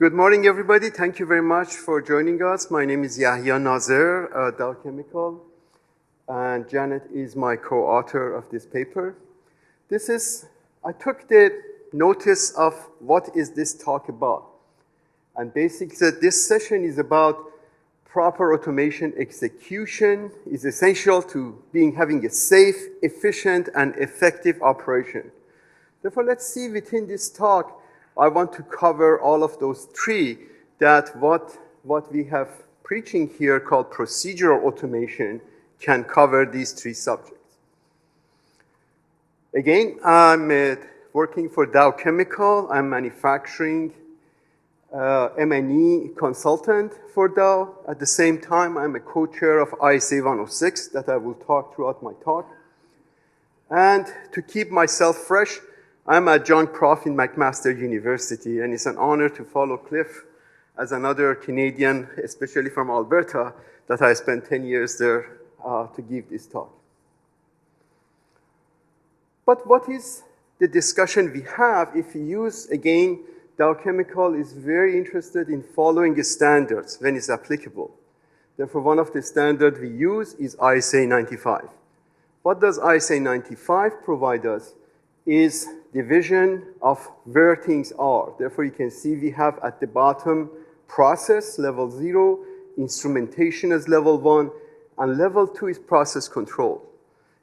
Good morning, everybody. Thank you very much for joining us. My name is Yahya Nazer, Dow Chemical, and Janet is my co-author of this paper. I took the notice of what is this talk about. And basically, this session is about proper automation execution is essential to having a safe, efficient, and effective operation. Therefore, let's see within this talk, I want to cover all of those three, that what we have preaching here called procedural automation can cover these three subjects. Again, I'm working for Dow Chemical. I'm manufacturing M&E consultant for Dow. At the same time, I'm a co-chair of ISA 106 that I will talk throughout my talk. And to keep myself fresh, I'm a adjunct prof in McMaster University, and it's an honor to follow Cliff as another Canadian, especially from Alberta, that I spent 10 years there to give this talk. But what is the discussion we have if we use, again, Dow Chemical is very interested in following the standards when it's applicable. Therefore, one of the standards we use is ISA 95. What does ISA 95 provide us? Is division of where things are. Therefore, you can see we have at the bottom process, level 0, instrumentation as level 1, and level 2 is process control.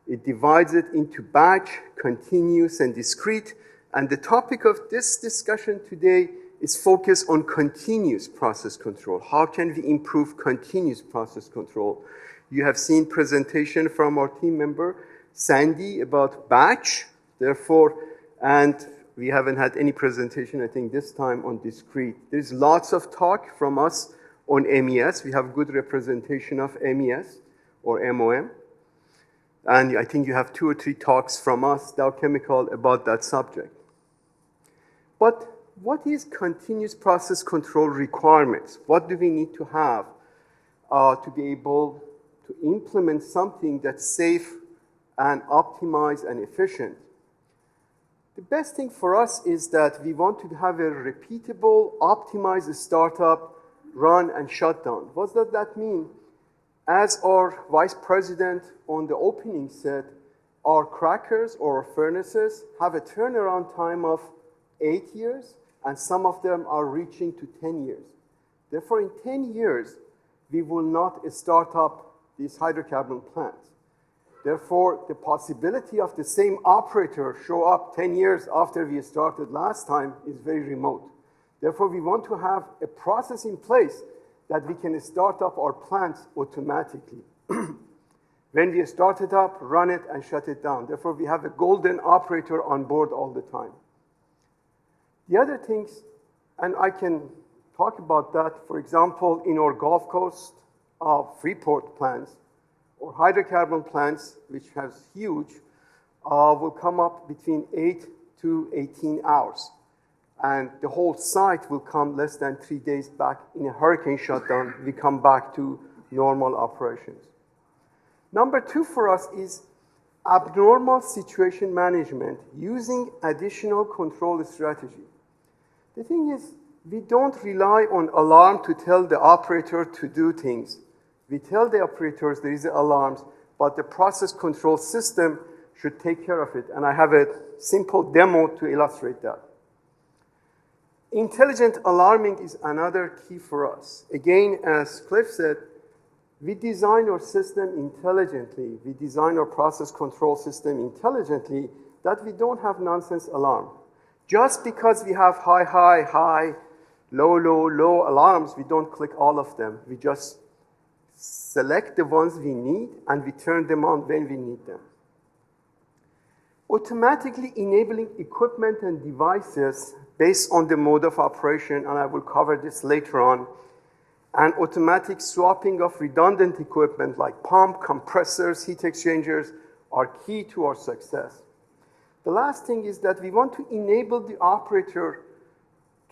It divides it into batch, continuous, and discrete. And the topic of this discussion today is focused on continuous process control. How can we improve continuous process control? You have seen presentation from our team member, Sandy, about batch. Therefore, and we haven't had any presentation, I think, this time on discrete. There's lots of talk from us on MES. We have good representation of MES or MOM. And I think you have 2 or 3 talks from us, Dow Chemical, about that subject. But what is continuous process control requirements? What do we need to have to be able to implement something that's safe and optimized and efficient? The best thing for us is that we want to have a repeatable, optimized startup, run, and shutdown. What does that mean? As our vice president on the opening said, our crackers or furnaces have a turnaround time of 8 years, and some of them are reaching to 10 years. Therefore, in 10 years, we will not start up these hydrocarbon plants. Therefore, the possibility of the same operator show up 10 years after we started last time is very remote. Therefore, we want to have a process in place that we can start up our plants automatically. When we start it up, run it, and shut it down. Therefore, we have a golden operator on board all the time. The other things, and I can talk about that, for example, in our Gulf Coast Freeport plants, or hydrocarbon plants, which has huge, will come up between 8 to 18 hours. And the whole site will come less than 3 days back. In a hurricane shutdown, we come back to normal operations. Number 2 for us is abnormal situation management using additional control strategy. The thing is, we don't rely on alarm to tell the operator to do things. We tell the operators there is alarms, but the process control system should take care of it. And I have a simple demo to illustrate that. Intelligent alarming is another key for us. Again, as Cliff said, we design our system intelligently. We design our process control system intelligently that we don't have nonsense alarm. Just because we have high, high, high, low, low, low alarms, we don't click all of them. We just select the ones we need, and we turn them on when we need them. Automatically enabling equipment and devices based on the mode of operation, and I will cover this later on, and automatic swapping of redundant equipment like pump, compressors, heat exchangers are key to our success. The last thing is that we want to enable the operator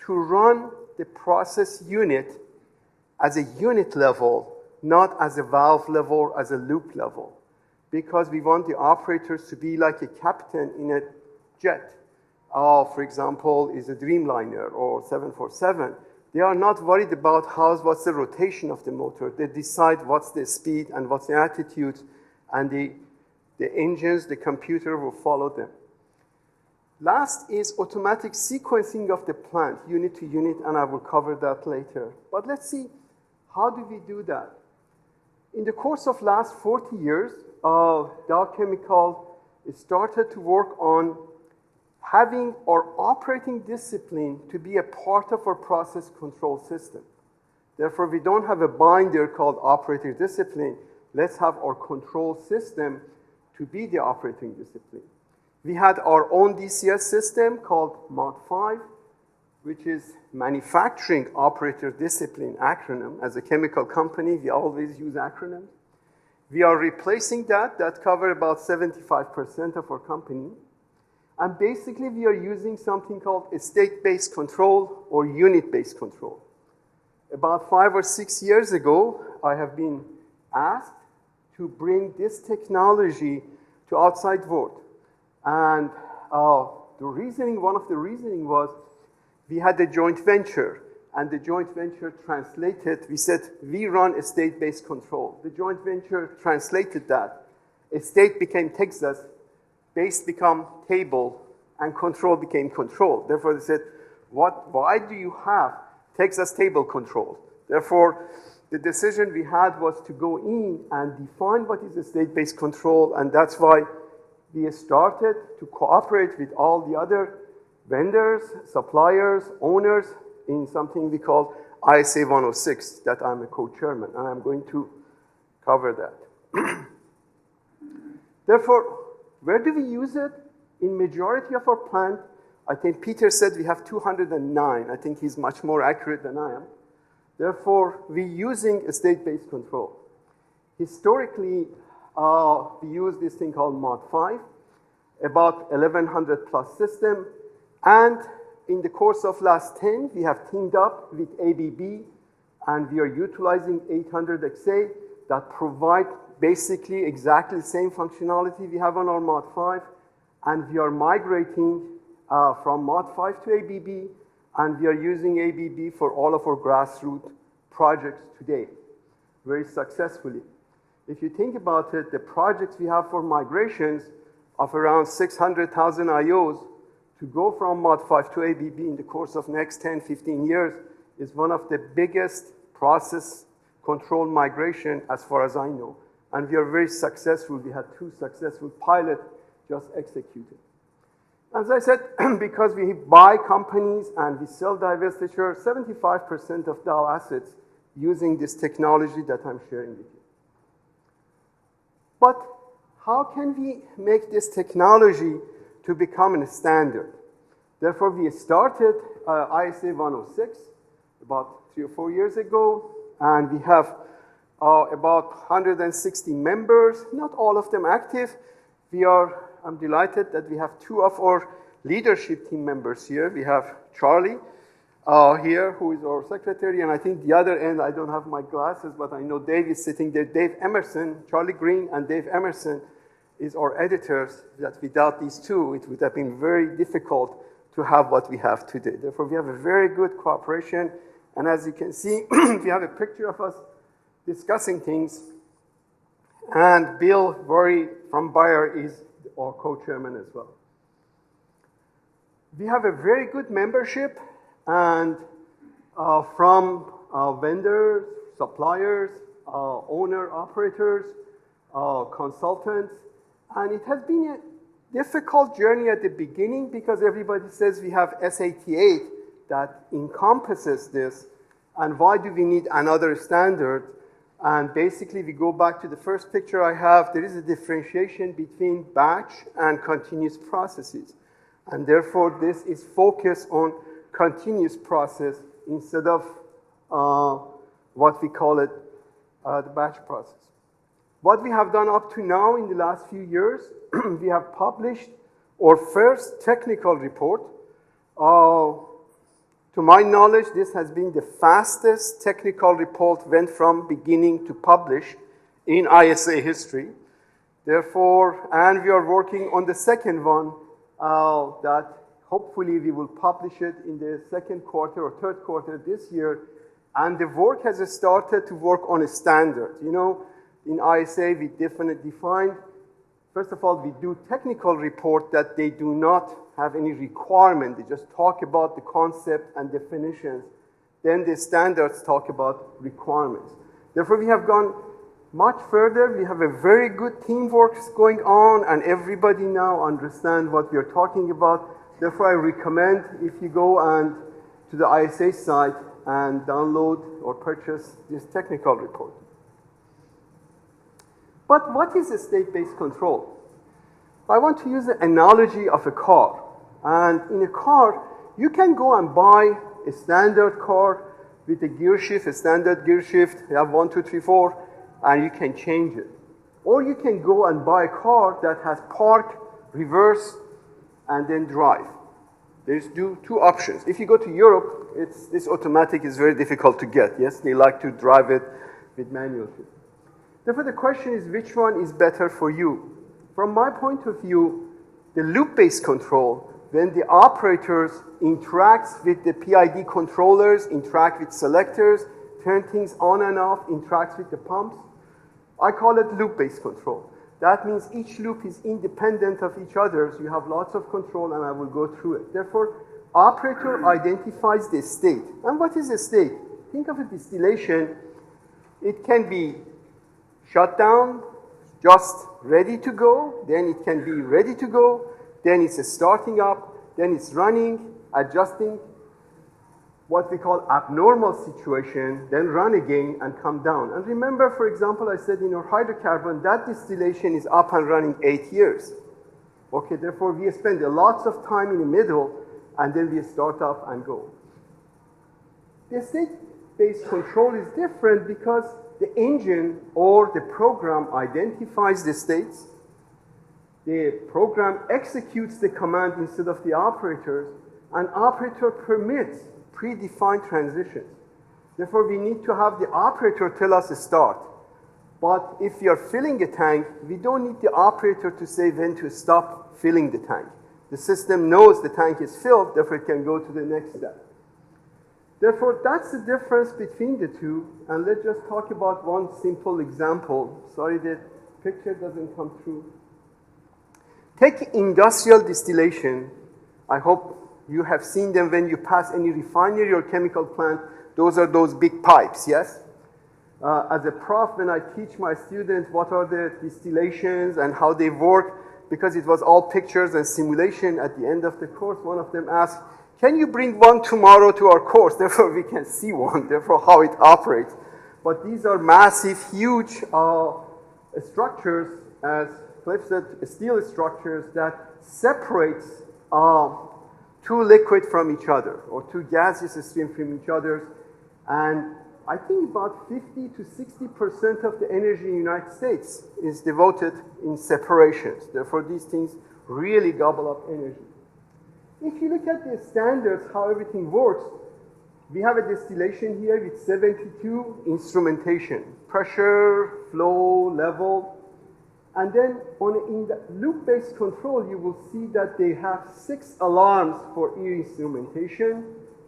to run the process unit as a unit level, not as a valve level or as a loop level, because we want the operators to be like a captain in a jet. For example, is a Dreamliner or 747. They are not worried about what's the rotation of the motor. They decide what's the speed and what's the attitude, and the engines, the computer will follow them. Last is automatic sequencing of the plant, unit to unit, and I will cover that later. But let's see, how do we do that? In the course of last 40 years, Dow Chemical started to work on having our operating discipline to be a part of our process control system. Therefore, we don't have a binder called operating discipline. Let's have our control system to be the operating discipline. We had our own DCS system called Mod 5, which is Manufacturing Operator Discipline acronym. As a chemical company, we always use acronyms. We are replacing that covers about 75% of our company. And basically, we are using something called a state-based control or unit-based control. About 5 or 6 years ago, I have been asked to bring this technology to outside world. And one of the reasoning was we had a joint venture, and the joint venture translated, we said, we run a state-based control. The joint venture translated that. A state became Texas, base became table, and control became control. Therefore, they said, why do you have Texas table control? Therefore, the decision we had was to go in and define what is a state-based control, and that's why we started to cooperate with all the other vendors, suppliers, owners in something we call ISA 106 that I'm a co-chairman, and I'm going to cover that. Therefore, where do we use it? In majority of our plant, I think Peter said we have 209. I think he's much more accurate than I am. Therefore, we're using a state-based control. Historically, we use this thing called Mod 5, about 1,100 plus system. And in the course of last 10, we have teamed up with ABB, and we are utilizing 800XA that provide basically exactly the same functionality we have on our Mod 5. And we are migrating from Mod 5 to ABB, and we are using ABB for all of our grassroots projects today, very successfully. If you think about it, the projects we have for migrations of around 600,000 IOs to go from Mod 5 to ABB in the course of next 10, 15 years is one of the biggest process control migration as far as I know. And we are very successful. We had 2 successful pilots just executed. As I said, because we buy companies and we sell divestiture, 75% of Dow assets using this technology that I'm sharing with you. But how can we make this technology to become a standard? Therefore, we started ISA 106 about 3 or 4 years ago, and we have about 160 members, not all of them active. I'm delighted that we have 2 of our leadership team members here. We have Charlie here, who is our secretary, and I think the other end, I don't have my glasses, but I know Dave is sitting there. Dave Emerson, Charlie Green and Dave Emerson is our editors, that without these 2, it would have been very difficult to have what we have today. Therefore, we have a very good cooperation, and as you can see, we have a picture of us discussing things, and Bill Worry from Bayer is our co-chairman as well. We have a very good membership, and from vendors, suppliers, owner-operators, consultants, and it has been a difficult journey at the beginning because everybody says we have S88 that encompasses this, and why do we need another standard? And basically, we go back to the first picture I have. There is a differentiation between batch and continuous processes. And therefore, this is focused on continuous process instead of what we call it, the batch process. What we have done up to now in the last few years, we have published our first technical report. To my knowledge, this has been the fastest technical report went from beginning to publish in ISA history. Therefore, and we are working on the second one that Hopefully, we will publish it in the second quarter or third quarter this year. And the work has started to work on a standard. You know, in ISA, we define, first of all, we do technical report that they do not have any requirement. They just talk about the concept and definitions. Then the standards talk about requirements. Therefore, we have gone much further. We have a very good teamwork going on, and everybody now understands what we are talking about. Therefore, I recommend if you go and to the ISA site and download or purchase this technical report. But what is a state-based control? I want to use the analogy of a car. And in a car, you can go and buy a standard car with a gear shift, a standard gear shift. You have 1, 2, 3, 4, and you can change it. Or you can go and buy a car that has park, reverse, and then drive. There's two options. If you go to Europe, this automatic is very difficult to get. Yes, they like to drive it with manual shift. Therefore, the question is, which one is better for you? From my point of view, the loop-based control, when the operators interact with the PID controllers, interact with selectors, turn things on and off, interact with the pumps, I call it loop-based control. That means each loop is independent of each other, so you have lots of control, and I will go through it. Therefore, operator identifies the state. And what is a state? Think of a distillation. It can be shut down, just ready to go, then it can be ready to go, then it's starting up, then it's running, adjusting, what we call abnormal situation, then run again and come down. And remember, for example, I said in our hydrocarbon, that distillation is up and running 8 years. Okay, therefore we spend a lot of time in the middle, and then we start up and go. The state-based control is different because the engine or the program identifies the states. The program executes the command instead of the operators, and operator permits predefined transitions. Therefore, we need to have the operator tell us to start. But if we are filling a tank, we don't need the operator to say when to stop filling the tank. The system knows the tank is filled, therefore it can go to the next step. Therefore, that's the difference between the two. And let's just talk about one simple example. Sorry, the picture doesn't come through. Take industrial distillation. I hope you have seen them when you pass any refinery or chemical plant. Those are those big pipes, yes? As a prof, when I teach my students what are the distillations and how they work, because it was all pictures and simulation at the end of the course, one of them asked, can you bring one tomorrow to our course? Therefore, we can see one, therefore how it operates. But these are massive, huge structures, as Cliff said, steel structures that separates two liquids from each other, or two gaseous streams from each other. And I think about 50 to 60% of the energy in the United States is devoted in separations. Therefore, these things really gobble up energy. If you look at the standards, how everything works, we have a distillation here with 72 instrumentation, pressure, flow, level. And then in the loop-based control, you will see that they have 6 alarms for each instrumentation.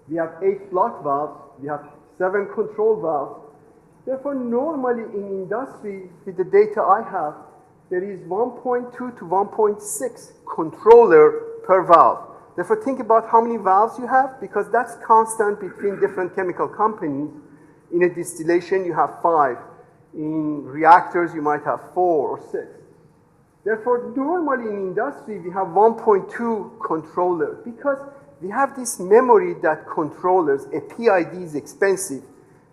We have 8 block valves. We have 7 control valves. Therefore, normally in industry, with the data I have, there is 1.2 to 1.6 controller per valve. Therefore, think about how many valves you have, because that's constant between different chemical companies. In a distillation, you have 5. In reactors, you might have 4 or 6. Therefore, normally in industry, we have 1.2 controllers, because we have this memory that controllers, a PID is expensive,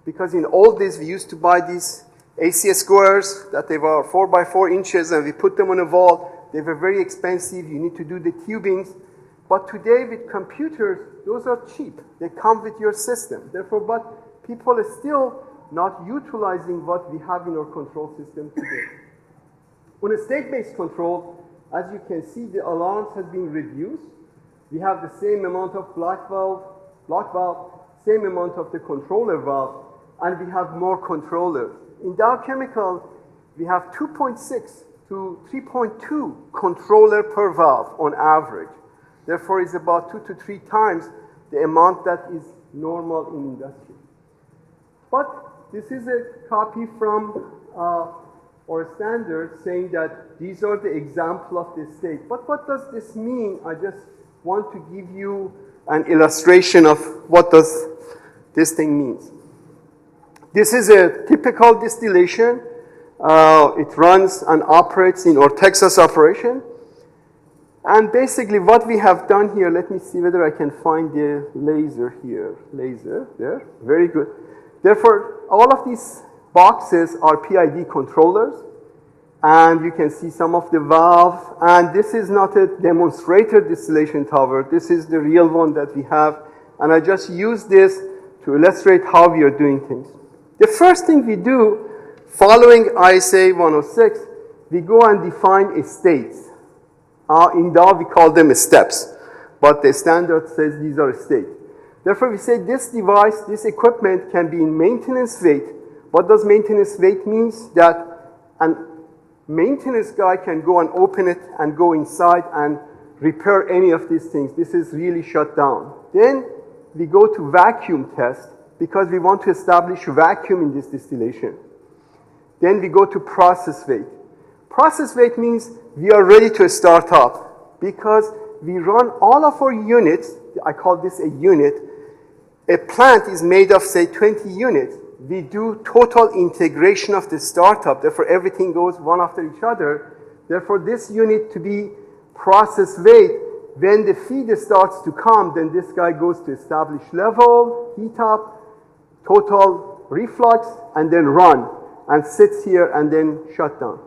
because in old days, we used to buy these AC squares that they were 4 by 4 inches, and we put them on a wall. They were very expensive. You need to do the tubings. But today, with computers, those are cheap. They come with your system. Therefore, but people are still not utilizing what we have in our control system today. On a state-based control, as you can see, the alarms have been reduced. We have the same amount of block valve, same amount of the controller valve, and we have more controllers. In Dow Chemical, we have 2.6 to 3.2 controller per valve on average. Therefore, it's about 2 to 3 times the amount that is normal in industry. But this is a copy from our standard saying that these are the example of the state. But what does this mean? I just want to give you an illustration of what does this thing means. This is a typical distillation. It runs and operates in our Texas operation. And basically what we have done here, let me see whether I can find the laser here. Laser, there, very good. Therefore, all of these boxes are PID controllers. And you can see some of the valves. And this is not a demonstrator distillation tower. This is the real one that we have. And I just use this to illustrate how we are doing things. The first thing we do, following ISA 106, we go and define a state. In DAW, we call them steps, but the standard says these are states. Therefore, we say this device, this equipment can be in maintenance wait. What does maintenance wait means? That a maintenance guy can go and open it and go inside and repair any of these things. This is really shut down. Then we go to vacuum test because we want to establish vacuum in this distillation. Then we go to process wait. Process wait means we are ready to start up because we run all of our units. I call this a unit. A plant is made of, say, 20 units. We do total integration of the startup. Therefore, everything goes one after each other. Therefore, this unit to be process wait, when the feed starts to come, then this guy goes to establish level, heat up, total reflux, and then run, and sits here and then shut down.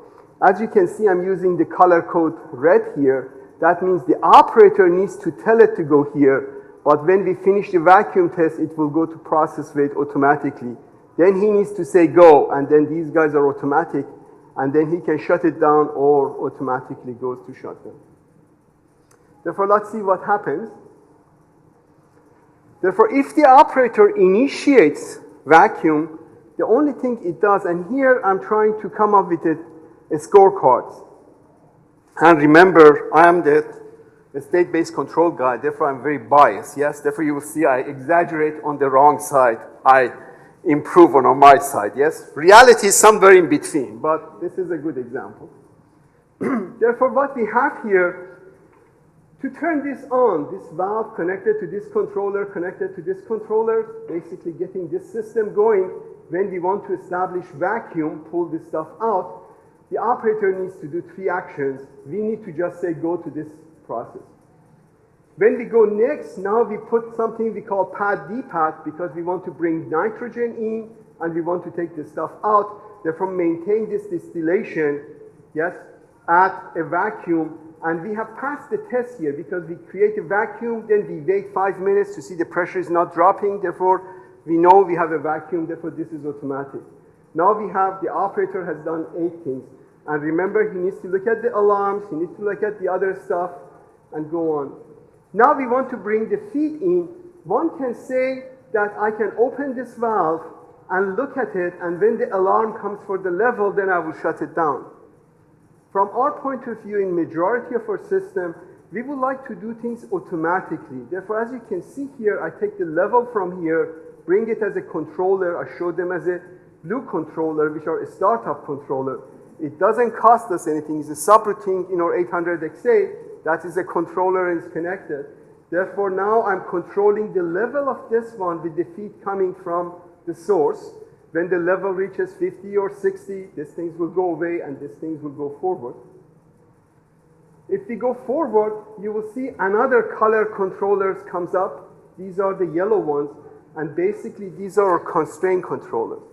As you can see, I'm using the color code red here. That means the operator needs to tell it to go here, but when we finish the vacuum test, it will go to process wait automatically. Then he needs to say go, and then these guys are automatic, and then he can shut it down or automatically goes to shutdown. Therefore, let's see what happens. Therefore, if the operator initiates vacuum, the only thing it does, and here I'm trying to come up with a scorecards. And remember, I am the state-based control guy, therefore I'm very biased, yes? Therefore you will see I exaggerate on the wrong side. I improve on my side, yes? Reality is somewhere in between, but this is a good example. Therefore, what we have here, to turn this on, this valve connected to this controller, connected to this controller, basically getting this system going, when we want to establish vacuum, pull this stuff out, the operator needs to do 3 actions. We need to just say go to this process. When we go next, now we put something we call pad depad because we want to bring nitrogen in and we want to take this stuff out. Therefore, maintain this distillation, yes, at a vacuum. And we have passed the test here because we create a vacuum, then we wait 5 minutes to see the pressure is not dropping. Therefore, we know we have a vacuum. Therefore, this is automatic. Now we have the operator has done 8 things. And remember, he needs to look at the alarms, he needs to look at the other stuff, and go on. Now we want to bring the feed in. One can say that I can open this valve and look at it, and when the alarm comes for the level, then I will shut it down. From our point of view, in majority of our system, we would like to do things automatically. Therefore, as you can see here, I take the level from here, bring it as a controller, I show them as a blue controller, which are a startup controller. It doesn't cost us anything. It's a subroutine in our 800XA. That is a controller and it's connected. Therefore, now I'm controlling the level of this one with the feed coming from the source. When the level reaches 50 or 60, these things will go away and these things will go forward. If we go forward, you will see another color controllers comes up. These are the yellow ones. And basically, these are our constraint controllers.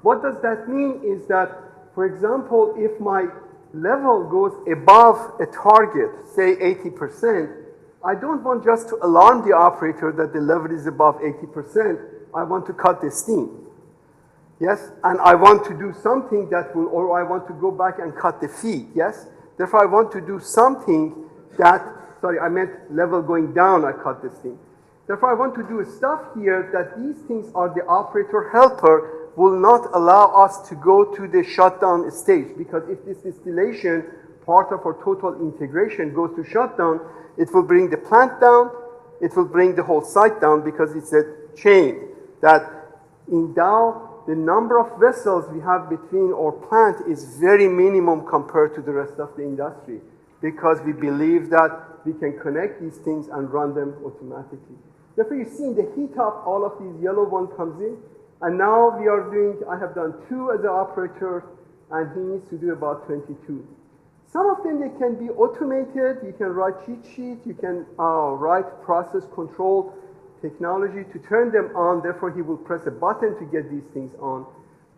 What does that mean is that, for example, if my level goes above a target, say 80%, I don't want just to alarm the operator that the level is above 80%. I want to cut the steam. Yes? And I want to do something that will, or I want to go back and cut the feed. Yes? Therefore, I want to do something that, sorry, I meant level going down, I cut the steam. Therefore, I want to do stuff here that these things are the operator helper will not allow us to go to the shutdown stage, because if this distillation part of our total integration goes to shutdown, it will bring the plant down, it will bring the whole site down because it's a chain that in Dow, the number of vessels we have between our plant is very minimum compared to the rest of the industry because we believe that we can connect these things and run them automatically. Therefore, you see in the heat up, all of these yellow one comes in, and now we are doing, I have done 2 as an operator, and he needs to do about 22. Some of them, they can be automated. You can write cheat sheet. You can write process control technology to turn them on. Therefore, he will press a button to get these things on.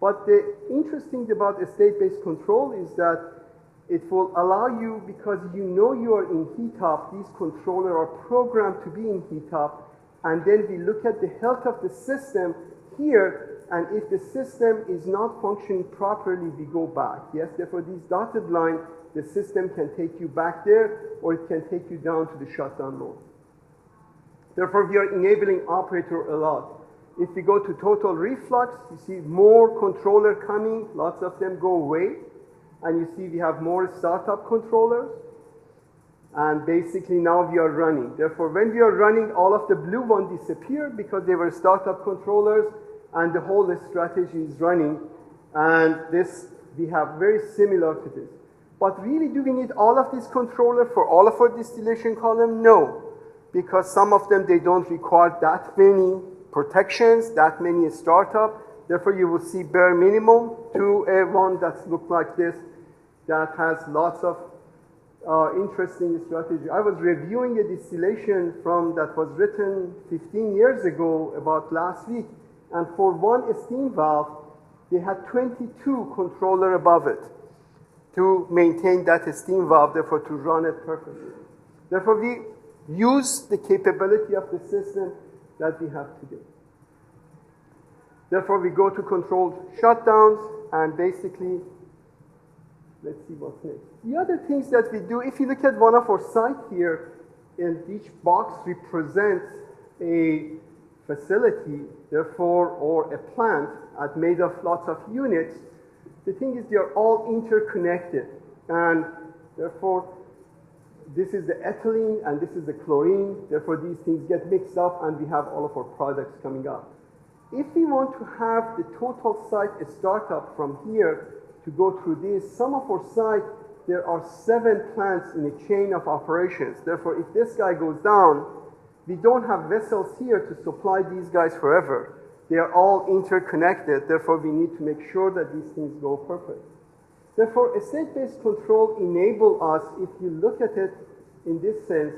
But the interesting thing about a state-based control is that it will allow you, because you know you are in heat up, these controllers are programmed to be in heat up, and then we look at the health of the system here, and if the system is not functioning properly, we go back. Yes, therefore these dotted line, the system can take you back there, or it can take you down to the shutdown mode. Therefore, we are enabling operator a lot. If we go to total reflux, you see more controller coming, lots of them go away, and you see we have more startup controllers, and basically now we are running. Therefore, when we are running, all of the blue one disappear because they were startup controllers, and the whole strategy is running, and this, we have very similar to this. But really, do we need all of these controllers for all of our distillation column? No, because some of them, they don't require that many protections, that many startup. Therefore, you will see bare minimum to a one that looks like this, that has lots of interesting strategy. I was reviewing a distillation that was written 15 years ago, about last week, and for one steam valve, they had 22 controllers above it to maintain that steam valve, therefore to run it perfectly. Therefore, we use the capability of the system that we have today. Therefore, we go to controlled shutdowns, and basically, let's see what's next. The other things that we do, if you look at one of our sites here, and each box represents a facility, therefore, or a plant made of lots of units, the thing is they are all interconnected. And therefore, this is the ethylene and this is the chlorine. Therefore, these things get mixed up and we have all of our products coming up. If we want to have the total site a startup from here to go through this, some of our sites, there are 7 plants in a chain of operations. Therefore, if this guy goes down, we don't have vessels here to supply these guys forever. They are all interconnected. Therefore, we need to make sure that these things go perfect. Therefore, a state-based control enables us, if you look at it in this sense,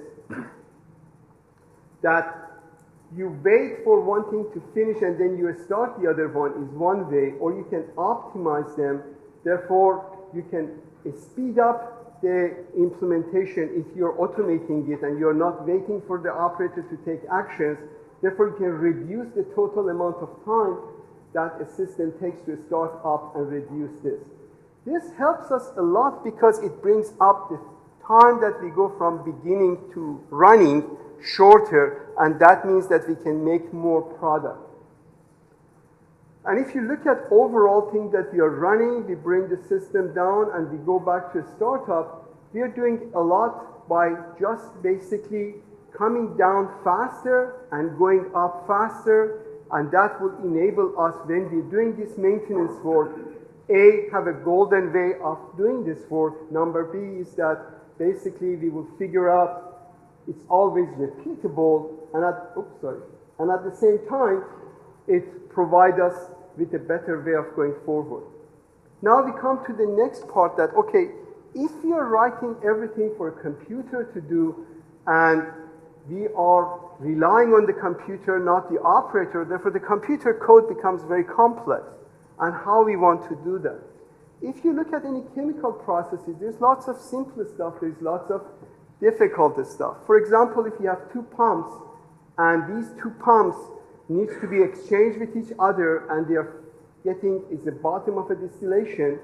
that you wait for one thing to finish and then you start the other one is one way, or you can optimize them. Therefore, you can speed up the implementation if you're automating it and you're not waiting for the operator to take actions. Therefore, you can reduce the total amount of time that a system takes to start up and reduce this. This helps us a lot because it brings up the time that we go from beginning to running shorter, and that means that we can make more product. And if you look at overall things that we are running, we bring the system down and we go back to a startup, we are doing a lot by just basically coming down faster and going up faster, and that will enable us, when we're doing this maintenance work, A, have a golden way of doing this work. Number B is that basically we will figure out it's always repeatable, and at the same time, it provides us with a better way of going forward. Now we come to the next part that, okay, if you're writing everything for a computer to do, and we are relying on the computer, not the operator, therefore the computer code becomes very complex, and how we want to do that. If you look at any chemical processes, there's lots of simple stuff, there's lots of difficult stuff. For example, if you have 2 pumps, and these 2 pumps needs to be exchanged with each other, and they are getting is the bottom of a distillation.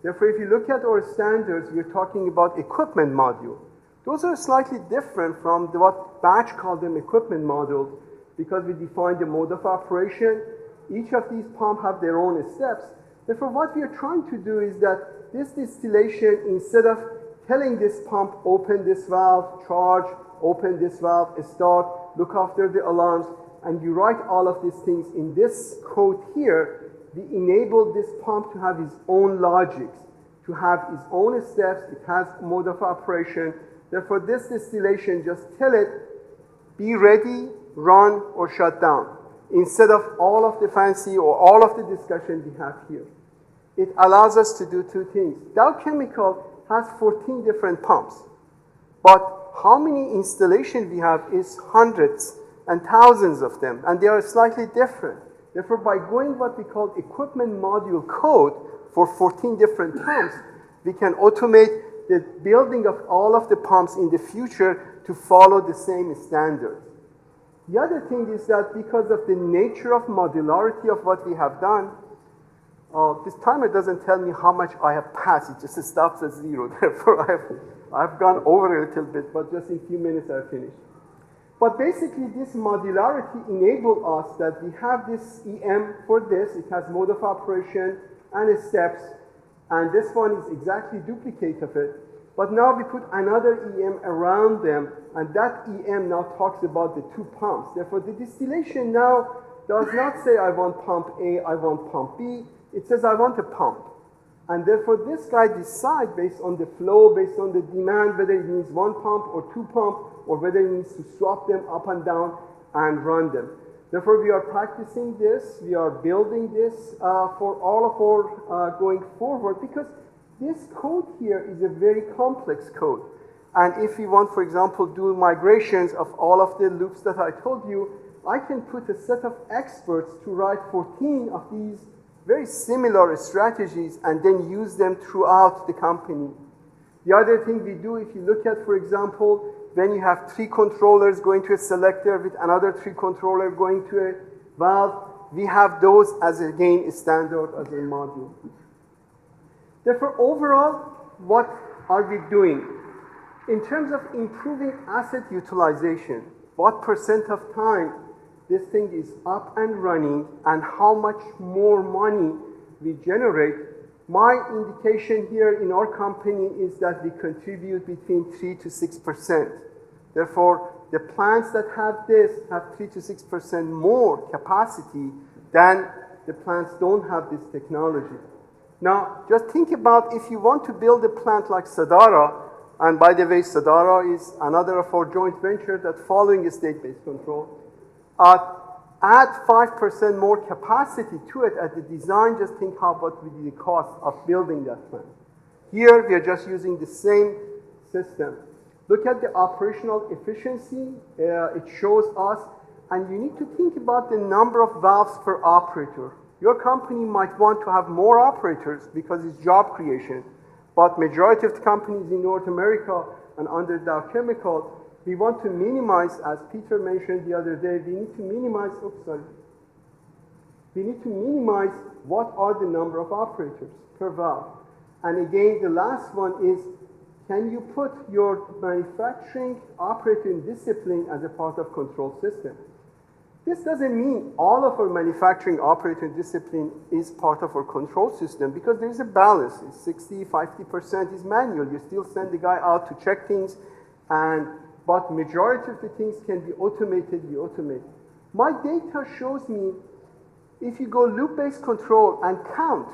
Therefore, if you look at our standards, we're talking about equipment module. Those are slightly different from what Batch called them equipment modules, because we define the mode of operation. Each of these pumps have their own steps. Therefore, what we are trying to do is that this distillation, instead of telling this pump, open this valve, charge, open this valve, start, look after the alarms, and you write all of these things in this code here. We enable this pump to have its own logics, to have its own steps. It has mode of operation. Therefore, this distillation, just tell it, be ready, run, or shut down, instead of all of the fancy or all of the discussion we have here. It allows us to do two things. Dow Chemical has 14 different pumps, but how many installations we have is hundreds and thousands of them, and they are slightly different. Therefore, by going what we call equipment module code for 14 different pumps, we can automate the building of all of the pumps in the future to follow the same standard. The other thing is that because of the nature of modularity of what we have done, this timer doesn't tell me how much I have passed. It just stops at 0. Therefore, I've gone over a little bit, but just in a few minutes I've finished. But basically, this modularity enables us that we have this EM for this. It has mode of operation and steps, and this one is exactly duplicate of it. But now we put another EM around them, and that EM now talks about the two pumps. Therefore, the distillation now does not say I want pump A, I want pump B. It says I want a pump. And therefore, this guy decides based on the flow, based on the demand, whether it needs one pump or two pumps, or whether it needs to swap them up and down and run them. Therefore, we are practicing this. We are building this for all of our going forward, because this code here is a very complex code. And if we want, for example, do migrations of all of the loops that I told you, I can put a set of experts to write 14 of these very similar strategies and then use them throughout the company. The other thing we do, if you look at, for example, when you have 3 controllers going to a selector with another 3 controller going to a valve, we have those as, again, a standard as a module. Therefore, overall, what are we doing? In terms of improving asset utilization, what % of time this thing is up and running and how much more money we generate, my indication here in our company is that we contribute between 3 to 6%. Therefore, the plants that have this have 3 to 6% more capacity than the plants don't have this technology. Now, just think about if you want to build a plant like Sadara, and by the way, Sadara is another of our joint ventures that's following a state-based control. Add 5% more capacity to it at the design, just think how what would be the cost of building that plant. Here, we are just using the same system. Look at the operational efficiency. It shows us, and you need to think about the number of valves per operator. Your company might want to have more operators because it's job creation, but majority of the companies in North America and under Dow Chemical, we want to minimize, as Peter mentioned the other day, we need to minimize, we need to minimize what are the number of operators per valve. And again, the last one is, can you put your manufacturing operating discipline as a part of control system? This doesn't mean all of our manufacturing operating discipline is part of our control system, because there is a balance. It's 60, 50% is manual. You still send the guy out to check things, but majority of the things can be automated, we automate. My data shows me if you go loop-based control and count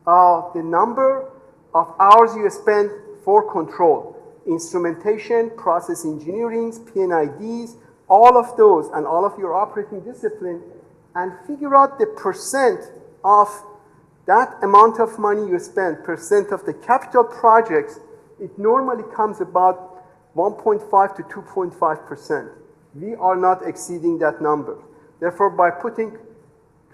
the number of hours you spend for control, instrumentation, process engineering, P&IDs, all of those and all of your operating discipline, and figure out the percent of that amount of money you spend, percent of the capital projects, it normally comes about 1.5 to 2.5%. We are not exceeding that number. Therefore, by putting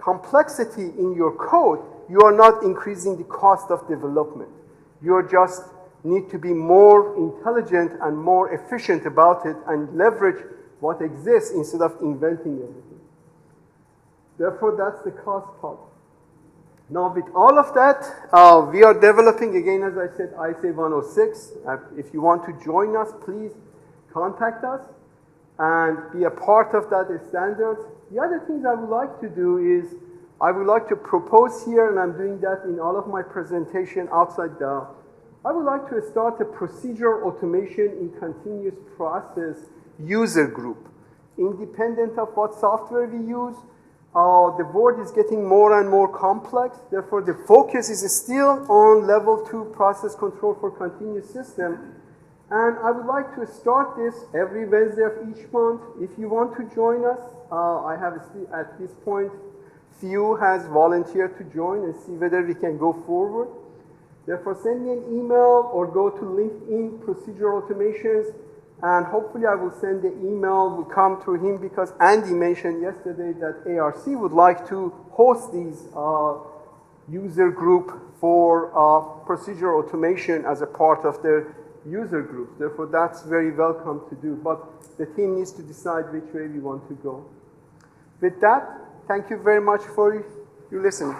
complexity in your code, you are not increasing the cost of development. You just need to be more intelligent and more efficient about it and leverage what exists instead of inventing everything. Therefore, that's the cost part. Now, with all of that, we are developing, again, as I said, ISA 106. If you want to join us, please contact us and be a part of that standard. The other things I would like to do is, I would like to propose here, and I'm doing that in all of my presentation outside the I would like to start a procedural automation in continuous process user group. Independent of what software we use, the world is getting more and more complex. Therefore, the focus is still on level 2 process control for continuous system. And I would like to start this every Wednesday of each month. If you want to join us, I have at this point, few has volunteered to join and see whether we can go forward. Therefore, send me an email or go to LinkedIn Procedural Automations, and hopefully I will send the email, will come through him, because Andy mentioned yesterday that ARC would like to host these user group for procedural automation as a part of their user groups. Therefore, that's very welcome to do, but the team needs to decide which way we want to go. With that, thank you very much for your listening.